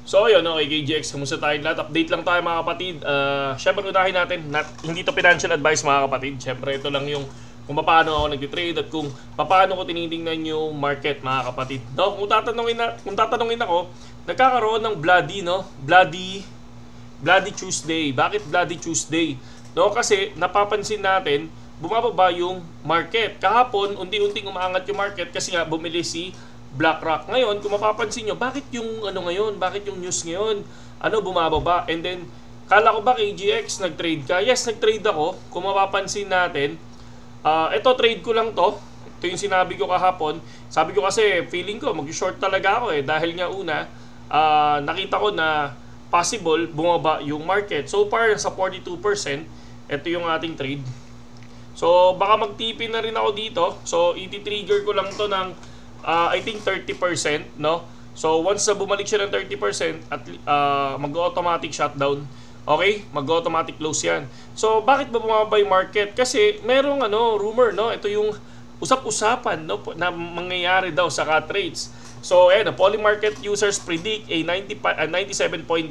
So ayun, okay, KGX, kumusta tayong lahat? Update lang tayo mga kapatid. Syempre unahin natin, hindi to financial advice mga kapatid. Syempre ito lang yung kung paano ako nag-trade at kung paano ko tinitingnan yung market mga kapatid. No, kung tatanungin ako, nagkakaroon ng Bloody Tuesday. Bakit Bloody Tuesday? No, kasi napapansin natin bumababa yung market. Kahapon, unti-unting umaangat yung market kasi nga bumili si BlackRock. Ngayon, kung mapapansin nyo, bakit yung ngayon? Bakit yung news ngayon? Bumababa? And then, kala ko ba KGX, nag-trade ka? Yes, nag-trade ako. Kung mapapansin natin, ito trade ko lang to. Ito yung sinabi ko kahapon. Sabi ko kasi, feeling ko, mag-short talaga ako dahil nga una, nakita ko na possible bumaba yung market. So far, sa 42%, ito yung ating trade. So, baka mag-TP na rin ako dito. So, iti-trigger ko lang to ng I think 30%, no? So once na bumalik siya ng 30% at mag-automatic shutdown, okay? Mag-automatic close 'yan. So bakit ba bumaba yung market? Kasi merong rumor, no? Ito yung usap-usapan, no, na mangyayari daw sa cut rates. So Polymarket users predict a 97.5%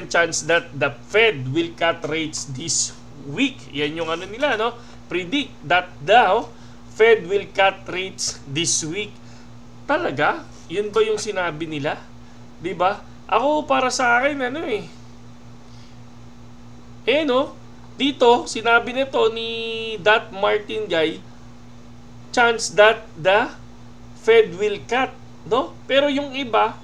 chance that the Fed will cut rates this week. Yan yung nila, no? Predict that daw Fed will cut rates this week. Talaga? Yun ba yung sinabi nila? 'Di ba? Ako para sa akin dito sinabi nito ni That Martin guy, chance that the Fed will cut, no? Pero yung iba,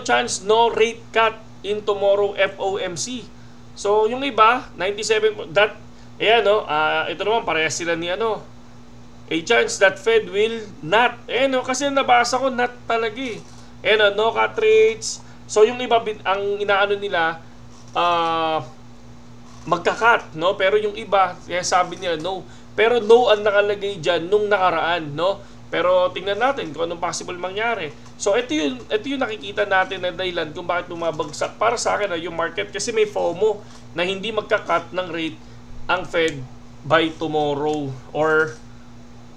chance no rate cut in tomorrow FOMC. So yung iba, 97 that ito naman parehas sila ni a chance that Fed will not. Kasi nabasa ko not talaga no cut rates. So yung iba ang inaano nila magka-cut, no? Pero yung iba, sabi nila no. Pero no ang nakalagay diyan nung nakaraan, no? Pero tingnan natin kung anong possible mangyari. So ito yung nakikita natin na dahilan kung bakit bumabagsak para sa akin yung market, kasi may FOMO na hindi magka-cut ng rate ang Fed by tomorrow or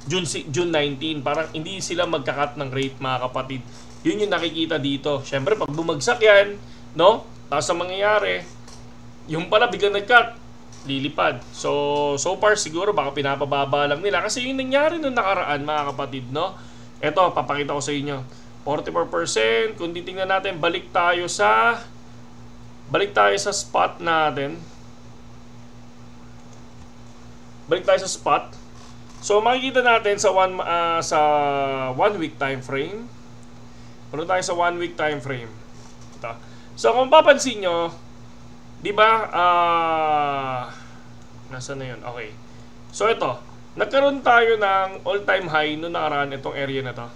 June 19. Parang hindi sila magka-cut ng rate mga kapatid. Yun yung nakikita dito. Syempre pag bumagsak yan, no? Tapos ang mangyayari, yung pala biglang nag-cut, lilipad. So far siguro baka pinapababa lang nila kasi yung nangyari nung nakaraan mga kapatid, no? Ito, papakita ko sa inyo. 44%, kung titingnan natin, balik tayo sa spot natin. Balik tayo sa spot. So makikita natin sa one week time frame. Punta tayo sa 1 week time frame. Ito. So kung papansin nyo, 'di ba? Nasaan na 'yon? Okay. So ito, nagkaroon tayo ng all-time high noong nakaraan itong area na 'to.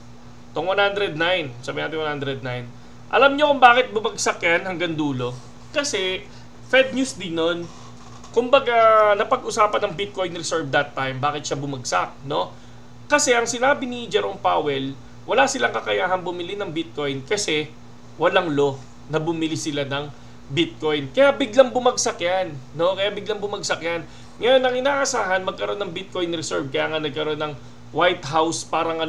Itong 109, sabi natin 109. Alam nyo kung bakit bumagsak yan hanggang dulo? Kasi Fed news din nun. Kumbaga, napag-usapan ng Bitcoin Reserve that time, bakit siya bumagsak, no? Kasi ang sinabi ni Jerome Powell, wala silang kakayahan bumili ng Bitcoin kasi walang law na bumili sila ng Bitcoin. Kaya biglang bumagsak yan, no? Ngayon, ang inaasahan, magkaroon ng Bitcoin Reserve, kaya nga nagkaroon ng White House, parang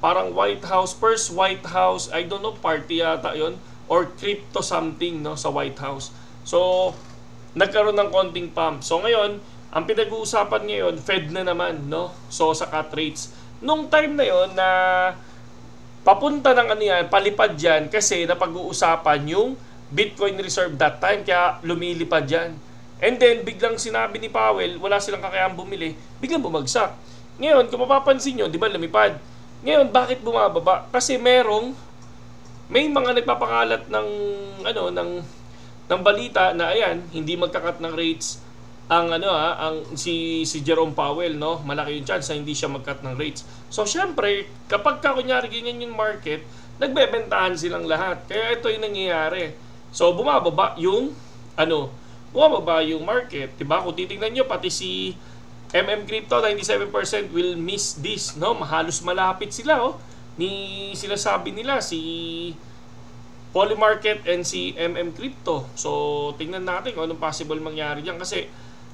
parang White House, first White House, I don't know, party yata yon or crypto something, no, sa White House. So, nagkaroon ng konting pump. So ngayon, ang pinag-uusapan ngayon, Fed na naman, no? So sa cut rates. Nung time na yon na papunta ng palipad yan kasi napag-uusapan yung Bitcoin Reserve that time, kaya lumilipad yan. And then, biglang sinabi ni Powell, wala silang kakayahang bumili, biglang bumagsak. Ngayon, kung mapapansin nyo, di ba lumipad? Ngayon, bakit bumababa? Kasi may mga nagpapakalat ng balita na ayan, hindi magka-cut ng rates ang si Jerome Powell, no? Malaki yung chance na hindi siya mag-cut ng rates. So syempre, kapag kunyari ganyan yung market, nagbebentahan silang lahat. Kaya ito yung nangyayari. So bumababa yung market, 'di ba? Kung titingnan niyo pati si Crypto 97% will miss this, no? Halos malapit sila, sila sabi nila si Polymarket and si Crypto. So, tingnan natin kung anong possible mangyari diyan kasi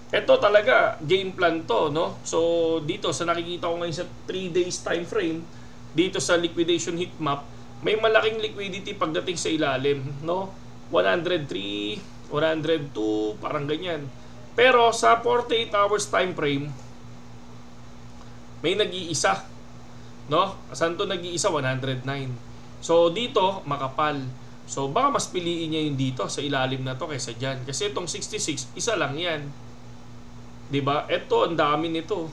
ito talaga game plan to, no? So, dito sa nakikita ko ngayon sa 3 days time frame, dito sa liquidation heat map, may malaking liquidity pagdating sa ilalim, no? 103, 102, parang ganyan. Pero sa 48 hours time frame, may nag-iisa, no? Saan to nag-iisa? 109. So dito, makapal. So baka mas piliin niya yung dito sa ilalim na to kaysa dyan. Kasi itong 66, isa lang yan. 'Di ba? Ito, ang dami nito.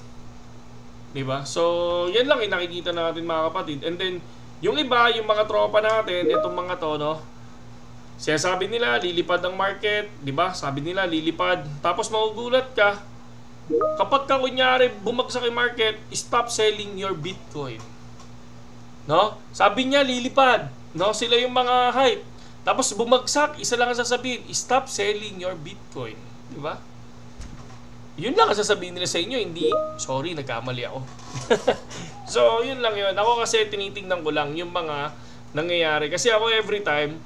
'Di ba? So, yan lang yung nakikita natin mga kapatid. And then, yung iba, yung mga tropa natin, itong mga to, no? Sabi nila, lilipad ang market. 'Di ba? Sabi nila, lilipad. Tapos magugulat ka. Kapag ka kunyari, bumagsak yung market, stop selling your Bitcoin. No? Sabi niya, lilipad. No, sila yung mga hype. Tapos bumagsak, isa lang ang sasabihin, stop selling your Bitcoin. Di ba? Yun lang ang sasabihin nila sa inyo, hindi, sorry, nagkamali ako. So, yun lang yun. Ako kasi tinitingnan ko lang yung mga nangyayari. Kasi ako every time,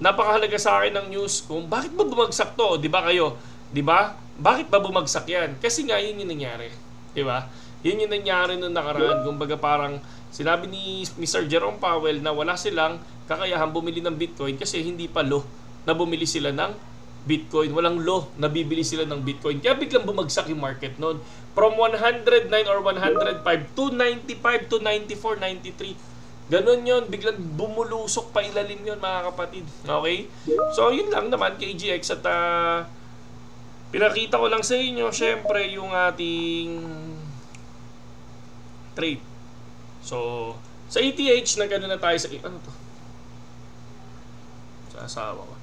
napakahalaga sa akin ng news kung bakit ba bumagsak to? Di ba kayo? Di ba? Bakit ba bumagsak yan? Kasi nga, yun yung nangyari. Di ba? Yun yung nangyari nung nakaraan. Kumbaga parang, sinabi ni Mr. Jerome Powell na wala silang kakayahan bumili ng Bitcoin kasi hindi pa low na bumili sila ng Bitcoin. Walang low na bibili sila ng Bitcoin. Kaya biglang bumagsak yung market noon. From 109 or 105 to 95 to 94, 93. Ganon yun. Biglang bumulusok pa ilalim yun mga kapatid. Okay? So yun lang naman KGX at pinakita ko lang sa inyo syempre yung ating trade. So, sa ETH, nagano na tayo sa... Ano to? Sa asawa ko.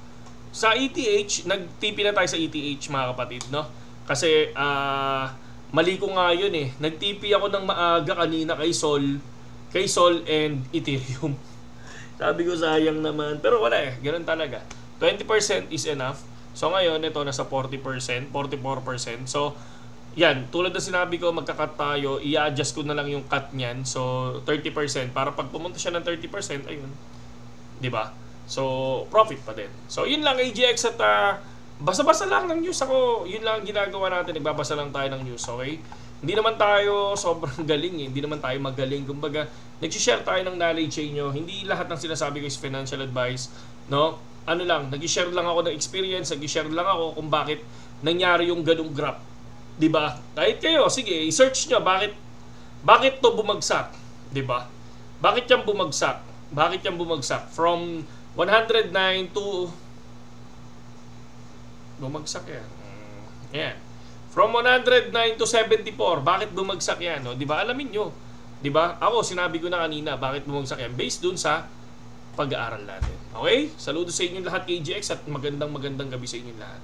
Sa ETH, nag-TP na tayo sa ETH, mga kapatid, no? Kasi, mali ko nga yun eh. Nag-TP ako ng maaga kanina kay Sol and Ethereum. Sabi ko, sayang naman. Pero wala eh. Ganun talaga. 20% is enough. So, ngayon, ito, nasa 40%, 44%. So, yan, tulad na sinabi ko, magka-cut tayo, i-adjust ko na lang yung cut niyan. So, 30%. Para pag pumunta siya ng 30%, ayun. 'Di ba? So, profit pa din. So, yun lang, AGX at basa-basa lang ng news ako. Yun lang ginagawa natin, nagbabasa lang tayo ng news, okay? Hindi naman tayo sobrang galing eh. Hindi naman tayo magaling. Kumbaga, nag-share tayo ng knowledge sa inyo. Hindi lahat ng sinasabi ko is financial advice, no? Ano lang, nag-share lang ako ng experience, nag-share lang ako kung bakit nangyari yung ganung graph. 'Di ba? Kahit kayo, sige, i-search niyo bakit to bumagsak, 'di ba? Bakit yan bumagsak? Bakit yan bumagsak from 109 to bumagsak yan. Yan. From 109 to 74, bakit bumagsak yan, no? 'Di ba? Alamin niyo. 'Di ba? Ako sinabi ko na kanina bakit bumagsak yan based dun sa pag-aaral natin. Okay? Saludo sa inyo lahat KGX at magandang gabi sa inyo lahat.